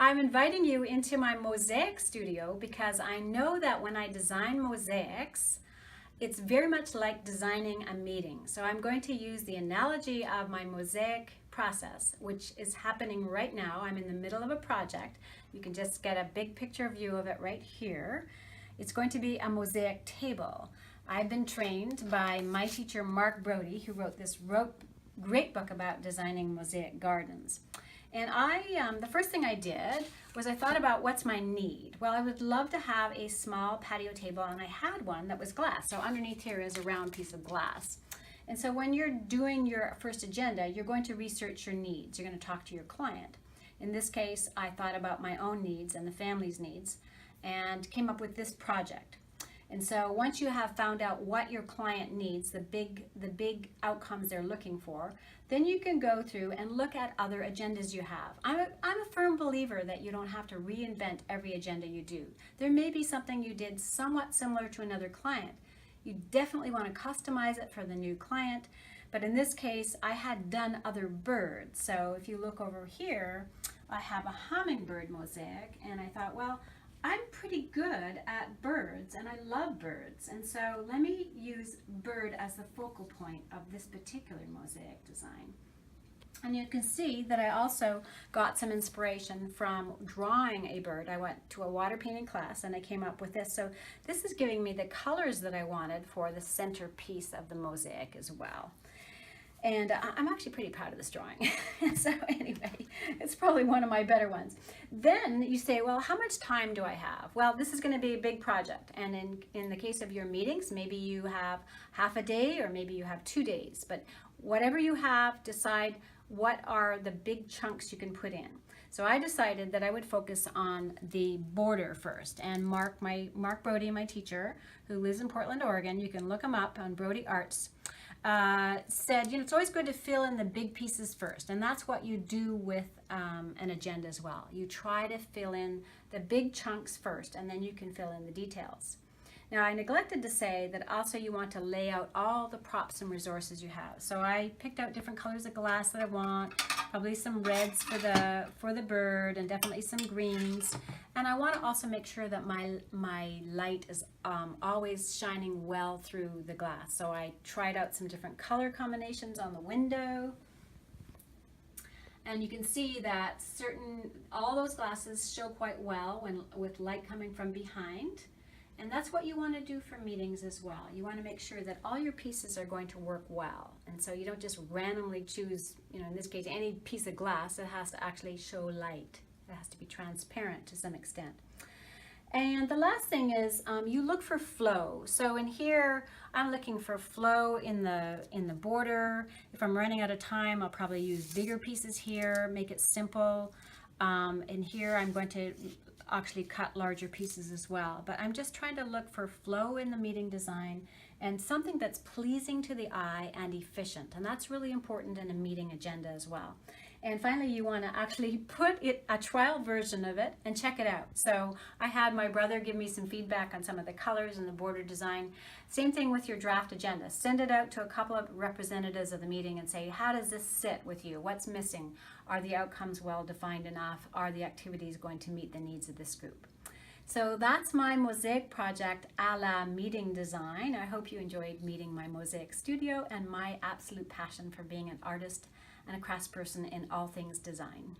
I'm inviting you into my mosaic studio because I know that when I design mosaics, it's very much like designing a meeting. So I'm going to use the analogy of my mosaic process, which is happening right now. I'm in the middle of a project. You can just get a big picture view of it right here. It's going to be a mosaic table. I've been trained by my teacher, Mark Brody, who wrote this great book about designing mosaic gardens. And the first thing I did was I thought about what's my need. Well, I would love to have a small patio table, and I had one that was glass. So underneath here is a round piece of glass. And so when you're doing your first agenda, you're going to research your needs. You're going to talk to your client. In this case, I thought about my own needs and the family's needs and came up with this project. And so once you have found out what your client needs, the big outcomes they're looking for, then you can go through and look at other agendas you have. I'm a firm believer that you don't have to reinvent every agenda you do. There may be something you did somewhat similar to another client. You definitely want to customize it for the new client. But in this case, I had done other birds. So if you look over here, I have a hummingbird mosaic, and I thought, well, I'm pretty good at birds and I love birds, and so let me use bird as the focal point of this particular mosaic design. And you can see that I also got some inspiration from drawing a bird. I went to a water painting class and I came up with this. So this is giving me the colors that I wanted for the centerpiece of the mosaic as well. And I'm actually pretty proud of this drawing. So anyway, it's probably one of my better ones. Then you say, well, how much time do I have? Well, this is going to be a big project. And in the case of your meetings, maybe you have half a day or maybe you have 2 days. But whatever you have, decide what are the big chunks you can put in. So I decided that I would focus on the border first. And Mark Brody, my teacher, who lives in Portland, Oregon, you can look him up on Brody Arts, said, it's always good to fill in the big pieces first. And that's what you do with an agenda as well. You try to fill in the big chunks first, and then you can fill in the details. Now, I neglected to say that also you want to lay out all the props and resources you have. So I picked out different colors of glass that I want, probably some reds for the bird, and definitely some greens. And I want to also make sure that my light is always shining well through the glass. So I tried out some different color combinations on the window. And you can see that all those glasses show quite well with light coming from behind. And that's what you want to do for meetings as well. You want to make sure that all your pieces are going to work well. And so you don't just randomly choose, in this case, any piece of glass. It has to actually show light. It has to be transparent to some extent. And the last thing is you look for flow. So in here, I'm looking for flow in the border. If I'm running out of time, I'll probably use bigger pieces here, make it simple. And here I'm going to actually cut larger pieces as well. But I'm just trying to look for flow in the meeting design and something that's pleasing to the eye and efficient. And that's really important in a meeting agenda as well. And finally, you want to actually put a trial version of it and check it out. So I had my brother give me some feedback on some of the colors and the border design. Same thing with your draft agenda. Send it out to a couple of representatives of the meeting and say, how does this sit with you? What's missing? Are the outcomes well defined enough? Are the activities going to meet the needs of this group? So that's my mosaic project a la meeting design. I hope you enjoyed meeting my mosaic studio and my absolute passion for being an artist and a craftsperson in all things design.